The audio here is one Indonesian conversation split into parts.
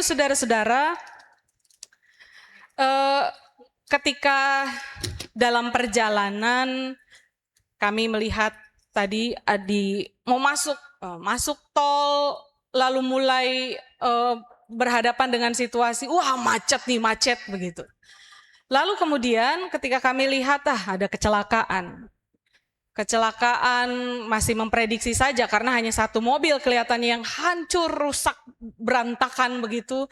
Ibu, saudara-saudara, ketika dalam perjalanan kami melihat tadi mau masuk tol, lalu mulai berhadapan dengan situasi, wah macet begitu. Lalu kemudian ketika kami lihat ada kecelakaan masih memprediksi saja karena hanya satu mobil kelihatan yang hancur, rusak, berantakan begitu,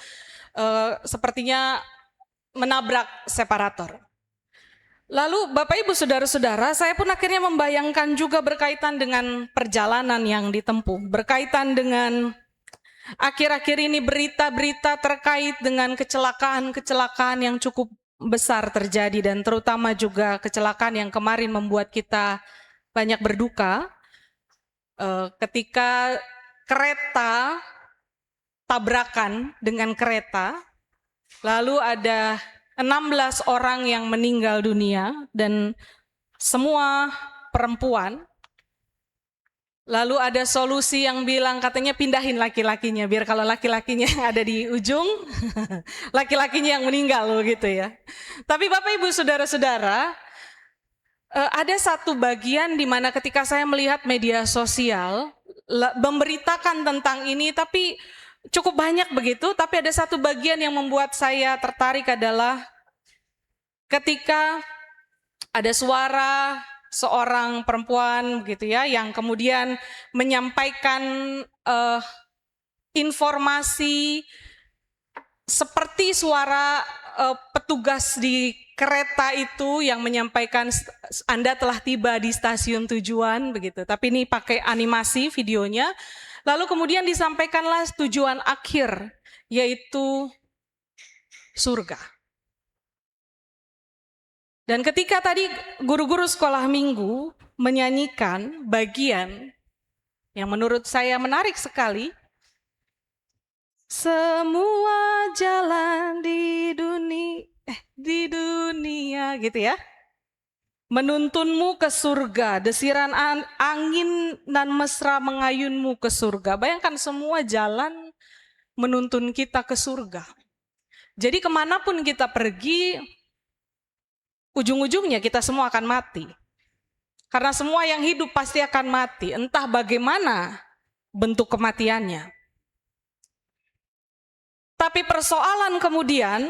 sepertinya menabrak separator. Lalu Bapak Ibu saudara-saudara, saya pun akhirnya membayangkan juga berkaitan dengan perjalanan yang ditempuh, berkaitan dengan akhir-akhir ini berita-berita terkait dengan kecelakaan yang cukup besar terjadi, dan terutama juga kecelakaan yang kemarin membuat kita banyak berduka ketika kereta tabrakan dengan kereta, lalu ada 16 orang yang meninggal dunia dan semua perempuan. Lalu ada solusi yang bilang katanya pindahin laki-lakinya, biar kalau laki-lakinya ada di ujung, laki-lakinya yang meninggal gitu ya. Tapi Bapak Ibu saudara-saudara, ada satu bagian di mana ketika saya melihat media sosial memberitakan tentang ini, tapi cukup banyak begitu, tapi ada satu bagian yang membuat saya tertarik adalah ketika ada suara seorang perempuan gitu ya, yang kemudian menyampaikan informasi seperti suara petugas di kereta itu yang menyampaikan Anda telah tiba di stasiun tujuan begitu. Tapi ini pakai animasi videonya. Lalu kemudian disampaikanlah tujuan akhir, yaitu surga. Dan ketika tadi guru-guru sekolah minggu menyanyikan bagian yang menurut saya menarik sekali, semua jalan di dunia gitu ya, menuntunmu ke surga, desiran angin dan mesra mengayunmu ke surga. Bayangkan semua jalan menuntun kita ke surga. Jadi kemanapun kita pergi, ujung-ujungnya kita semua akan mati. Karena semua yang hidup pasti akan mati, entah bagaimana bentuk kematiannya. Tapi persoalan kemudian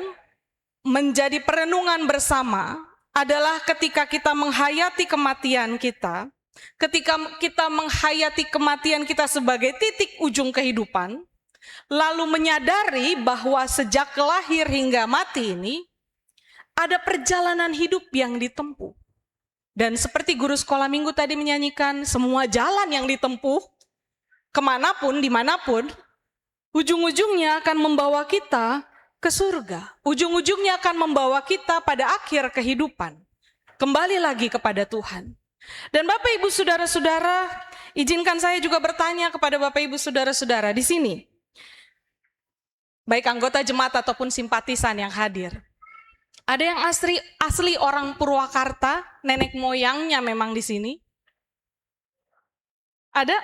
menjadi perenungan bersama adalah ketika kita menghayati kematian kita, ketika kita menghayati kematian kita sebagai titik ujung kehidupan, lalu menyadari bahwa sejak lahir hingga mati ini, ada perjalanan hidup yang ditempuh. Dan seperti guru sekolah minggu tadi menyanyikan, semua jalan yang ditempuh, kemanapun, dimanapun, ujung-ujungnya akan membawa kita ke surga. Ujung-ujungnya akan membawa kita pada akhir kehidupan. Kembali lagi kepada Tuhan. Dan Bapak Ibu saudara-saudara, izinkan saya juga bertanya kepada Bapak Ibu saudara-saudara di sini. Baik anggota jemaat ataupun simpatisan yang hadir. Ada yang asli orang Purwakarta, nenek moyangnya memang di sini? Ada?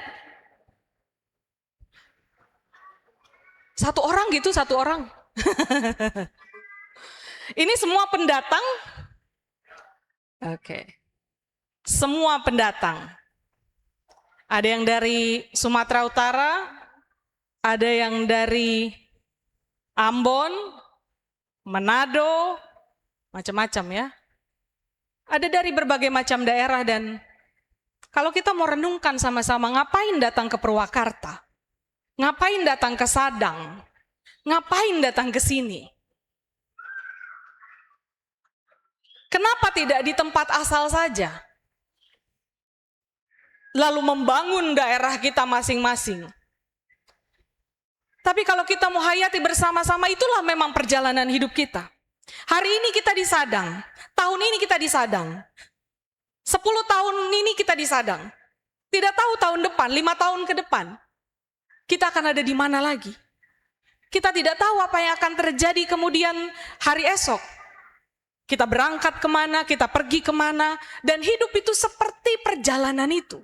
Satu orang gitu, satu orang. Ini semua pendatang? Oke. Semua pendatang. Ada yang dari Sumatera Utara, ada yang dari Ambon, Manado, macam-macam ya. Ada dari berbagai macam daerah, dan kalau kita mau renungkan sama-sama, ngapain datang ke Purwakarta? Ngapain datang ke Sadang? Ngapain datang ke sini? Kenapa tidak di tempat asal saja? Lalu membangun daerah kita masing-masing. Tapi kalau kita mau hayati bersama-sama, itulah memang perjalanan hidup kita. Hari ini kita di Sadang, tahun ini kita di Sadang, 10 tahun ini kita di Sadang. Tidak tahu tahun depan, 5 tahun ke depan, kita akan ada di mana lagi. Kita tidak tahu apa yang akan terjadi kemudian hari esok. Kita berangkat kemana, kita pergi kemana, dan hidup itu seperti perjalanan itu.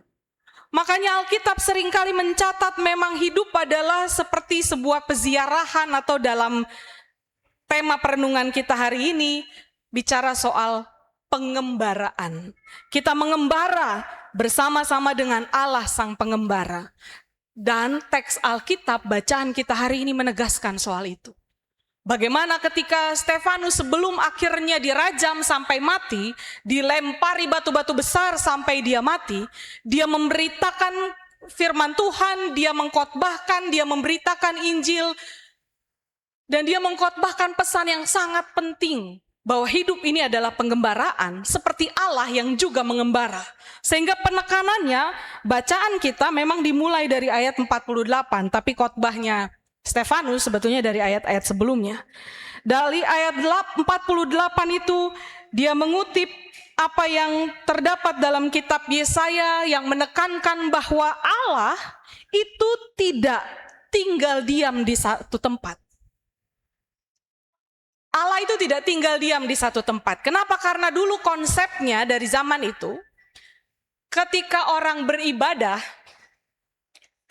Makanya Alkitab seringkali mencatat memang hidup adalah seperti sebuah peziarahan, atau dalam tema perenungan kita hari ini bicara soal pengembaraan. Kita mengembara bersama-sama dengan Allah Sang Pengembara. Dan teks Alkitab bacaan kita hari ini menegaskan soal itu. Bagaimana ketika Stefanus sebelum akhirnya dirajam sampai mati, dilempari batu-batu besar sampai dia mati, dia memberitakan firman Tuhan, dia mengkhotbahkan, dia memberitakan Injil, dan dia mengkhotbahkan pesan yang sangat penting, bahwa hidup ini adalah penggembaraan seperti Allah yang juga mengembara. Sehingga penekanannya, bacaan kita memang dimulai dari ayat 48, tapi khotbahnya Stefanus sebetulnya dari ayat-ayat sebelumnya. Dari ayat 48 itu dia mengutip apa yang terdapat dalam kitab Yesaya yang menekankan bahwa Allah itu tidak tinggal diam di satu tempat. Allah itu tidak tinggal diam di satu tempat. Kenapa? Karena dulu konsepnya dari zaman itu, ketika orang beribadah,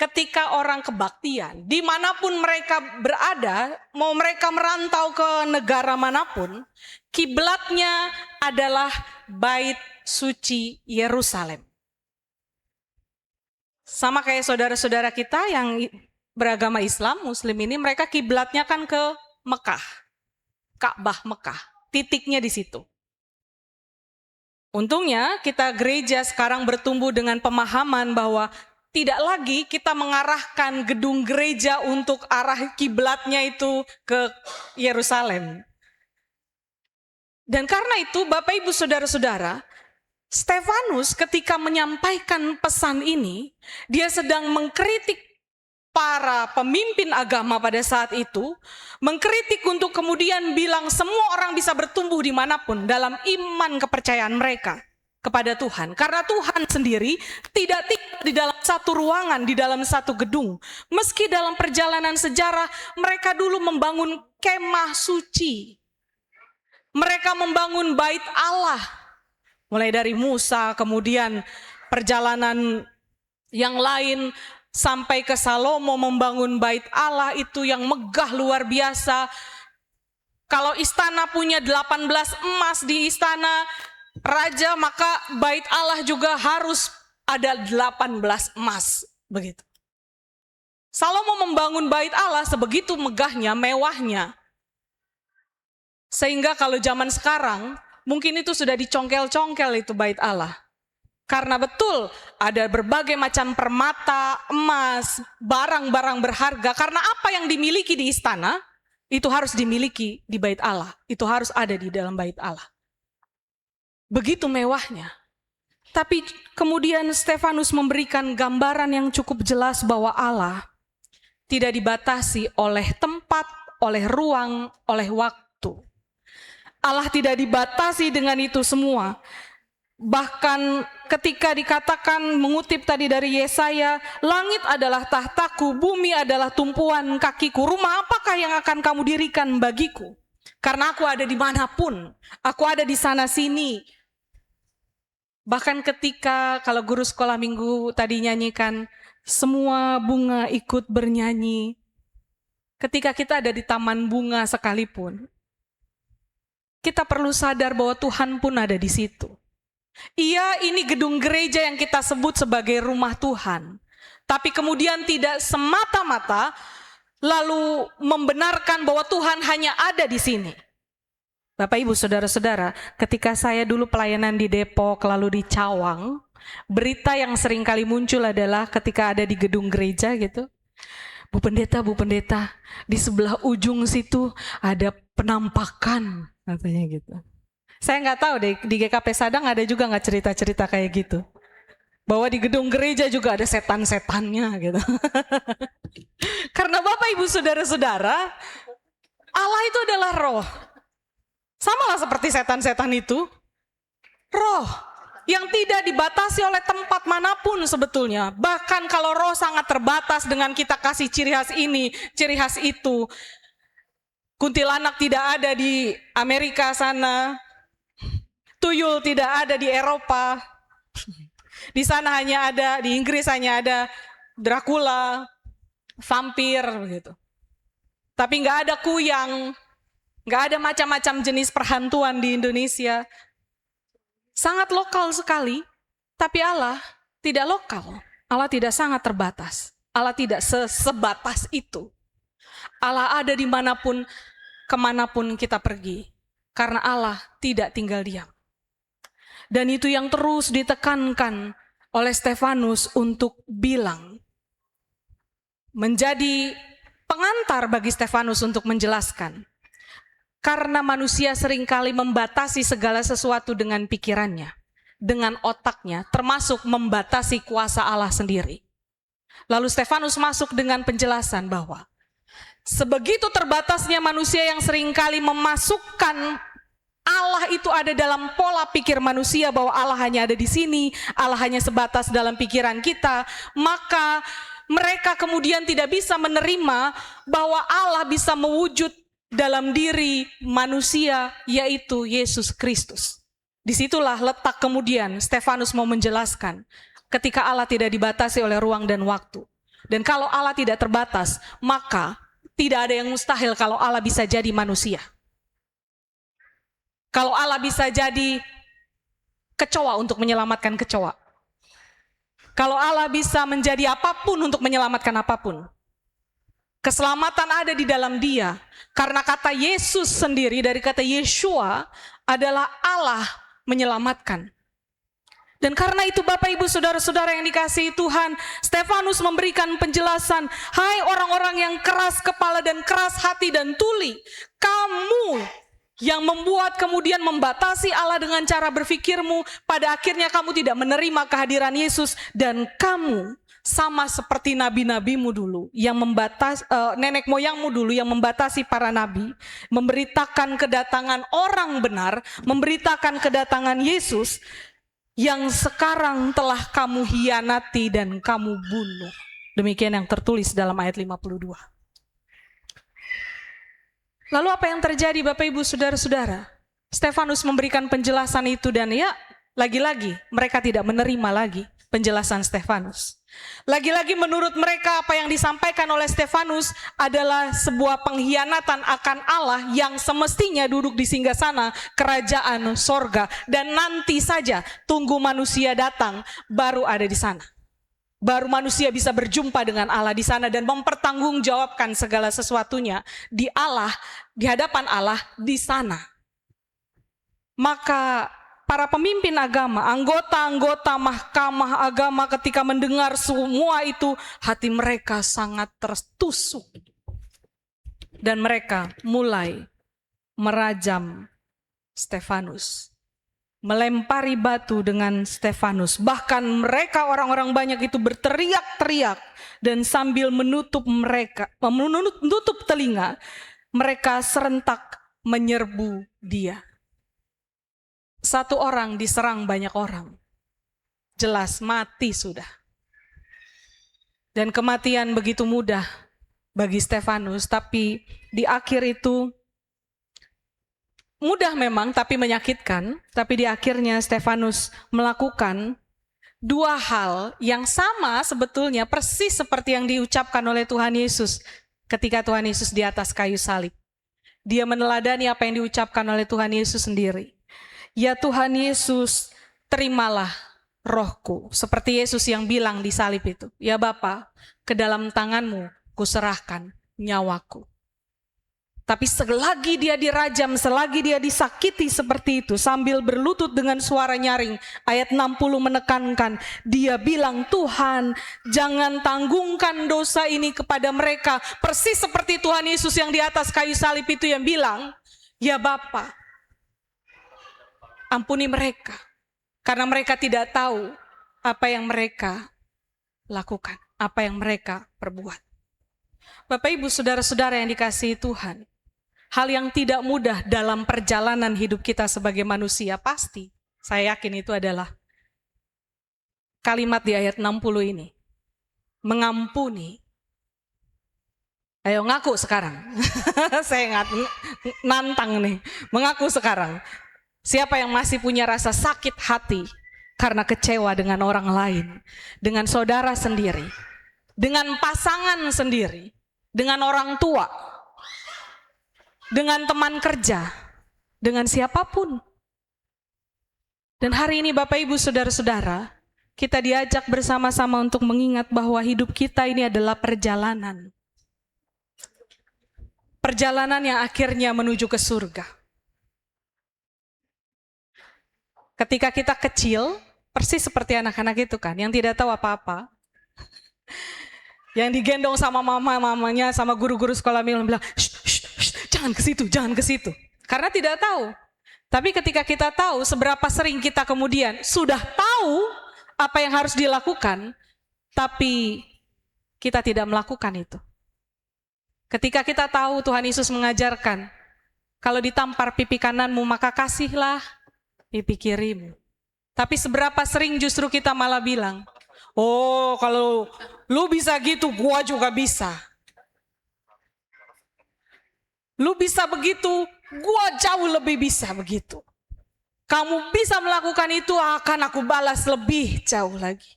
ketika orang kebaktian, dimanapun mereka berada, mau mereka merantau ke negara manapun, kiblatnya adalah Bait Suci Yerusalem. Sama kayak saudara-saudara kita yang beragama Islam, Muslim ini, mereka kiblatnya kan ke Mekah. Ka'bah Mekah, titiknya di situ. Untungnya kita gereja sekarang bertumbuh dengan pemahaman bahwa tidak lagi kita mengarahkan gedung gereja untuk arah kiblatnya itu ke Yerusalem. Dan karena itu Bapak Ibu Saudara-saudara, Stefanus ketika menyampaikan pesan ini, dia sedang mengkritik para pemimpin agama pada saat itu, mengkritik untuk kemudian bilang semua orang bisa bertumbuh dimanapun dalam iman kepercayaan mereka kepada Tuhan. Karena Tuhan sendiri tidak tinggal di dalam satu ruangan, di dalam satu gedung. Meski dalam perjalanan sejarah mereka dulu membangun kemah suci. Mereka membangun bait Allah. Mulai dari Musa, kemudian perjalanan yang lain, sampai ke Salomo membangun bait Allah itu yang megah luar biasa. Kalau istana punya 18 emas di istana raja, maka bait Allah juga harus ada 18 emas. Begitu. Salomo membangun bait Allah sebegitu megahnya, mewahnya. Sehingga kalau zaman sekarang, mungkin itu sudah dicongkel-congkel itu bait Allah. Karena betul ada berbagai macam permata, emas, barang-barang berharga. Karena apa yang dimiliki di istana, itu harus dimiliki di bait Allah. Itu harus ada di dalam bait Allah. Begitu mewahnya. Tapi kemudian Stefanus memberikan gambaran yang cukup jelas bahwa Allah tidak dibatasi oleh tempat, oleh ruang, oleh waktu. Allah tidak dibatasi dengan itu semua. Bahkan ketika dikatakan, mengutip tadi dari Yesaya, langit adalah tahtaku, bumi adalah tumpuan kakiku, rumah apakah yang akan kamu dirikan bagiku? Karena aku ada dimanapun, aku ada di sana sini. Bahkan ketika kalau guru sekolah minggu tadi nyanyikan, semua bunga ikut bernyanyi. Ketika kita ada di taman bunga sekalipun, kita perlu sadar bahwa Tuhan pun ada di situ. Iya, ini gedung gereja yang kita sebut sebagai rumah Tuhan. Tapi kemudian tidak semata-mata lalu membenarkan bahwa Tuhan hanya ada di sini. Bapak Ibu Saudara-saudara, ketika saya dulu pelayanan di Depok lalu di Cawang, berita yang sering kali muncul adalah ketika ada di gedung gereja gitu, Bu Pendeta, di sebelah ujung situ ada penampakan, katanya gitu. Saya nggak tahu deh, di GKP Sadang ada juga nggak cerita-cerita kayak gitu. Bahwa di gedung gereja juga ada setan-setannya gitu. Karena Bapak Ibu Saudara-saudara, Allah itu adalah roh. Samalah seperti setan-setan itu. Roh yang tidak dibatasi oleh tempat manapun sebetulnya. Bahkan kalau roh sangat terbatas dengan kita kasih ciri khas ini, ciri khas itu. Kuntilanak tidak ada di Amerika sana. Tuyul tidak ada di Eropa. Di sana hanya ada, di Inggris hanya ada Dracula, vampir begitu. Tapi nggak ada kuyang, nggak ada macam-macam jenis perhantuan di Indonesia. Sangat lokal sekali, tapi Allah tidak lokal. Allah tidak sangat terbatas. Allah tidak sebatas itu. Allah ada dimanapun, kemanapun kita pergi. Karena Allah tidak tinggal diam. Dan itu yang terus ditekankan oleh Stefanus untuk bilang. Menjadi pengantar bagi Stefanus untuk menjelaskan. Karena manusia seringkali membatasi segala sesuatu dengan pikirannya, dengan otaknya, termasuk membatasi kuasa Allah sendiri. Lalu Stefanus masuk dengan penjelasan bahwa sebegitu terbatasnya manusia yang seringkali memasukkan Allah itu ada dalam pola pikir manusia, bahwa Allah hanya ada di sini, Allah hanya sebatas dalam pikiran kita, maka mereka kemudian tidak bisa menerima bahwa Allah bisa mewujud dalam diri manusia, yaitu Yesus Kristus. Disitulah letak kemudian Stefanus mau menjelaskan, ketika Allah tidak dibatasi oleh ruang dan waktu. Dan kalau Allah tidak terbatas, maka tidak ada yang mustahil kalau Allah bisa jadi manusia. Kalau Allah bisa jadi kecoa untuk menyelamatkan kecoa. Kalau Allah bisa menjadi apapun untuk menyelamatkan apapun. Keselamatan ada di dalam Dia. Karena kata Yesus sendiri dari kata Yeshua adalah Allah menyelamatkan. Dan karena itu Bapak Ibu Saudara-saudara yang dikasihi Tuhan, Stefanus memberikan penjelasan, hai orang-orang yang keras kepala dan keras hati dan tuli, kamu yang membuat kemudian membatasi Allah dengan cara berfikirmu, pada akhirnya kamu tidak menerima kehadiran Yesus, dan kamu sama seperti nabi-nabimu dulu yang membatasi, nenek moyangmu dulu yang membatasi para nabi, memberitakan kedatangan orang benar, memberitakan kedatangan Yesus yang sekarang telah kamu hianati dan kamu bunuh. Demikian yang tertulis dalam ayat 52. Lalu apa yang terjadi Bapak Ibu Saudara-saudara? Stefanus memberikan penjelasan itu dan ya lagi-lagi mereka tidak menerima lagi penjelasan Stefanus. Lagi-lagi menurut mereka apa yang disampaikan oleh Stefanus adalah sebuah pengkhianatan akan Allah yang semestinya duduk di singgasana kerajaan sorga. Dan nanti saja tunggu manusia datang baru ada di sana. Baru manusia bisa berjumpa dengan Allah di sana dan mempertanggungjawabkan segala sesuatunya di Allah, di hadapan Allah di sana. Maka para pemimpin agama, anggota-anggota mahkamah agama ketika mendengar semua itu, hati mereka sangat tertusuk. Dan mereka mulai merajam Stefanus. Melempari batu dengan Stefanus. Bahkan mereka orang-orang banyak itu berteriak-teriak dan sambil menutup telinga, mereka serentak menyerbu dia. Satu orang diserang banyak orang. Jelas mati sudah. Dan kematian begitu mudah bagi Stefanus, tapi di akhir itu mudah memang, tapi menyakitkan. Tapi di akhirnya Stefanus melakukan dua hal yang sama sebetulnya, persis seperti yang diucapkan oleh Tuhan Yesus ketika Tuhan Yesus di atas kayu salib. Dia meneladani apa yang diucapkan oleh Tuhan Yesus sendiri. Ya Tuhan Yesus, terimalah rohku. Seperti Yesus yang bilang di salib itu. Ya Bapa, ke dalam tanganmu kuserahkan nyawaku. Tapi selagi dia dirajam, selagi dia disakiti seperti itu, sambil berlutut dengan suara nyaring, ayat 60 menekankan, dia bilang, Tuhan jangan tanggungkan dosa ini kepada mereka. Persis seperti Tuhan Yesus yang di atas kayu salib itu yang bilang, ya Bapa, ampuni mereka, karena mereka tidak tahu apa yang mereka lakukan, apa yang mereka perbuat. Bapak Ibu Saudara-saudara yang dikasihi Tuhan, hal yang tidak mudah dalam perjalanan hidup kita sebagai manusia pasti, saya yakin itu adalah kalimat di ayat 60 ini. Mengampuni. Ayo ngaku sekarang. Saya nantang nih. Mengaku sekarang. Siapa yang masih punya rasa sakit hati karena kecewa dengan orang lain, dengan saudara sendiri, dengan pasangan sendiri, dengan orang tua, dengan teman kerja, dengan siapapun. Dan hari ini Bapak Ibu Saudara-saudara, kita diajak bersama-sama untuk mengingat bahwa hidup kita ini adalah perjalanan. Perjalanan yang akhirnya menuju ke surga. Ketika kita kecil, persis seperti anak-anak itu kan, yang tidak tahu apa-apa. Yang digendong sama mamanya, sama guru-guru sekolah bilang, jangan ke situ, jangan ke situ. Karena tidak tahu. Tapi ketika kita tahu, seberapa sering kita kemudian sudah tahu apa yang harus dilakukan, tapi kita tidak melakukan itu. Ketika kita tahu Tuhan Yesus mengajarkan, kalau ditampar pipi kananmu, maka kasihlah pipi kirimu. Tapi seberapa sering justru kita malah bilang, oh kalau lu bisa gitu, gua juga bisa. Lu bisa begitu, gua jauh lebih bisa begitu. Kamu bisa melakukan itu, akan aku balas lebih jauh lagi.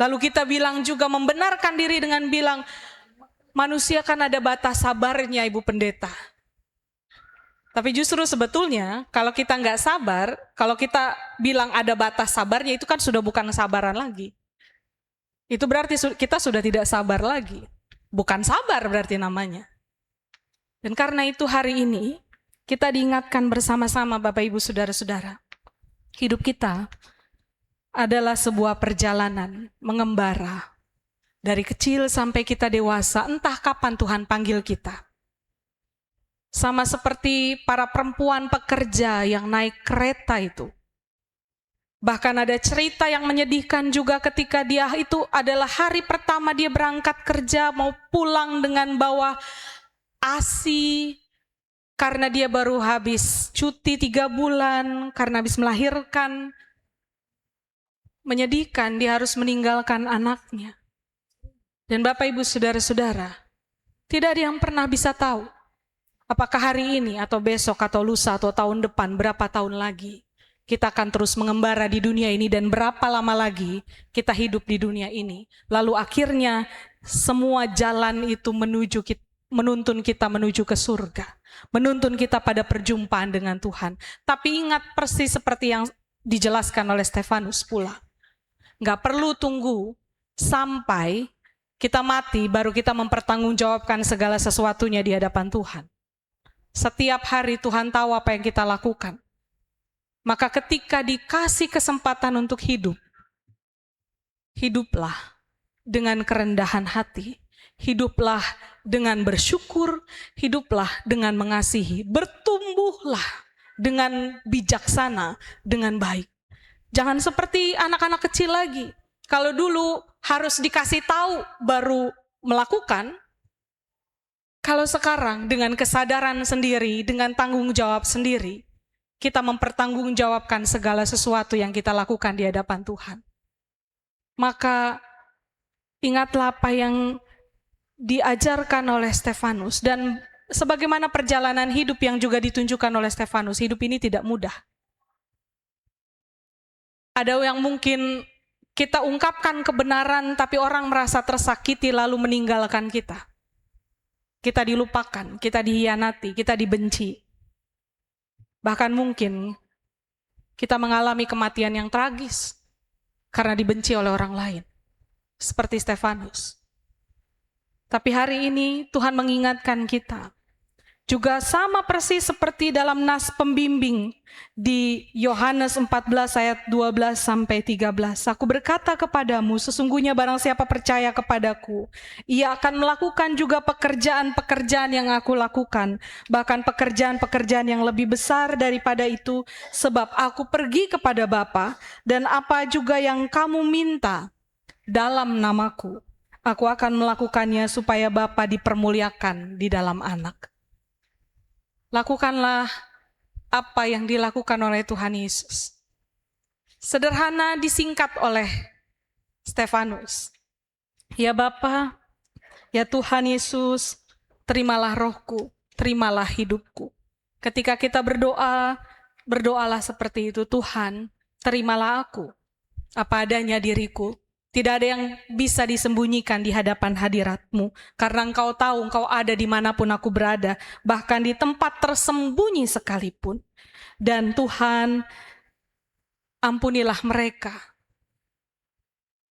Lalu kita bilang juga, membenarkan diri dengan bilang, manusia kan ada batas sabarnya, Ibu Pendeta. Tapi justru sebetulnya kalau kita nggak sabar, kalau kita bilang ada batas sabarnya, itu kan sudah bukan sabaran lagi. Itu berarti kita sudah tidak sabar lagi. Bukan sabar berarti namanya. Dan karena itu hari ini kita diingatkan bersama-sama Bapak Ibu Saudara-saudara. Hidup kita adalah sebuah perjalanan mengembara. Dari kecil sampai kita dewasa, entah kapan Tuhan panggil kita. Sama seperti para perempuan pekerja yang naik kereta itu. Bahkan ada cerita yang menyedihkan juga ketika dia itu adalah hari pertama dia berangkat kerja, mau pulang dengan bawa ASI, karena dia baru habis cuti 3 bulan, karena habis melahirkan. Menyedihkan, dia harus meninggalkan anaknya. Dan Bapak Ibu Saudara-saudara, tidak ada yang pernah bisa tahu apakah hari ini atau besok atau lusa atau tahun depan, berapa tahun lagi kita akan terus mengembara di dunia ini dan berapa lama lagi kita hidup di dunia ini. Lalu akhirnya semua jalan itu menuntun kita menuju ke surga. Menuntun kita pada perjumpaan dengan Tuhan. Tapi ingat persis seperti yang dijelaskan oleh Stefanus pula. Nggak perlu tunggu sampai kita mati baru kita mempertanggungjawabkan segala sesuatunya di hadapan Tuhan. Setiap hari Tuhan tahu apa yang kita lakukan. Maka ketika dikasih kesempatan untuk hidup, hiduplah dengan kerendahan hati. Hiduplah dengan bersyukur, hiduplah dengan mengasihi. Bertumbuhlah dengan bijaksana, dengan baik. Jangan seperti anak-anak kecil lagi. Kalau dulu harus dikasih tahu baru melakukan, kalau sekarang dengan kesadaran sendiri, dengan tanggung jawab sendiri, kita mempertanggungjawabkan segala sesuatu yang kita lakukan di hadapan Tuhan. Maka ingatlah apa yang diajarkan oleh Stefanus, dan sebagaimana perjalanan hidup yang juga ditunjukkan oleh Stefanus, hidup ini tidak mudah. Ada yang mungkin kita ungkapkan kebenaran, tapi orang merasa tersakiti lalu meninggalkan kita. Kita dilupakan, kita dihianati, kita dibenci. Bahkan mungkin kita mengalami kematian yang tragis karena dibenci oleh orang lain. Seperti Stefanus. Tapi hari ini Tuhan mengingatkan kita. Juga sama persis seperti dalam nas pembimbing di Yohanes 14 ayat 12 sampai 13. Aku berkata kepadamu, sesungguhnya barang siapa percaya kepadaku, ia akan melakukan juga pekerjaan-pekerjaan yang aku lakukan. Bahkan pekerjaan-pekerjaan yang lebih besar daripada itu, sebab aku pergi kepada Bapa, dan apa juga yang kamu minta dalam namaku, aku akan melakukannya supaya Bapa dipermuliakan di dalam Anak. Lakukanlah apa yang dilakukan oleh Tuhan Yesus. Sederhana disingkat oleh Stefanus. Ya Bapa, ya Tuhan Yesus, terimalah rohku, terimalah hidupku. Ketika kita berdoa, berdoalah seperti itu, Tuhan, terimalah aku, apa adanya diriku. Tidak ada yang bisa disembunyikan di hadapan hadirat-Mu. Karena Engkau tahu Engkau ada dimanapun aku berada. Bahkan di tempat tersembunyi sekalipun. Dan Tuhan, ampunilah mereka.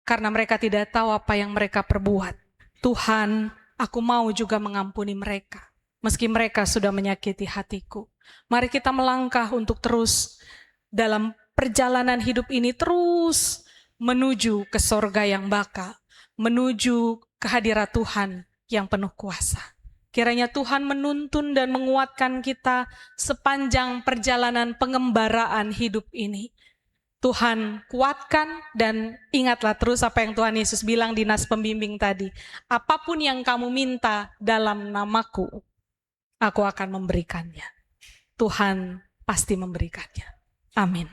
Karena mereka tidak tahu apa yang mereka perbuat. Tuhan, aku mau juga mengampuni mereka. Meski mereka sudah menyakiti hatiku. Mari kita melangkah untuk terus dalam perjalanan hidup ini terus menuju ke sorga yang bakal, menuju kehadirat Tuhan yang penuh kuasa. Kiranya Tuhan menuntun dan menguatkan kita sepanjang perjalanan pengembaraan hidup ini. Tuhan kuatkan dan ingatlah terus apa yang Tuhan Yesus bilang di nas pembimbing tadi. Apapun yang kamu minta dalam namaku, aku akan memberikannya. Tuhan pasti memberikannya. Amin.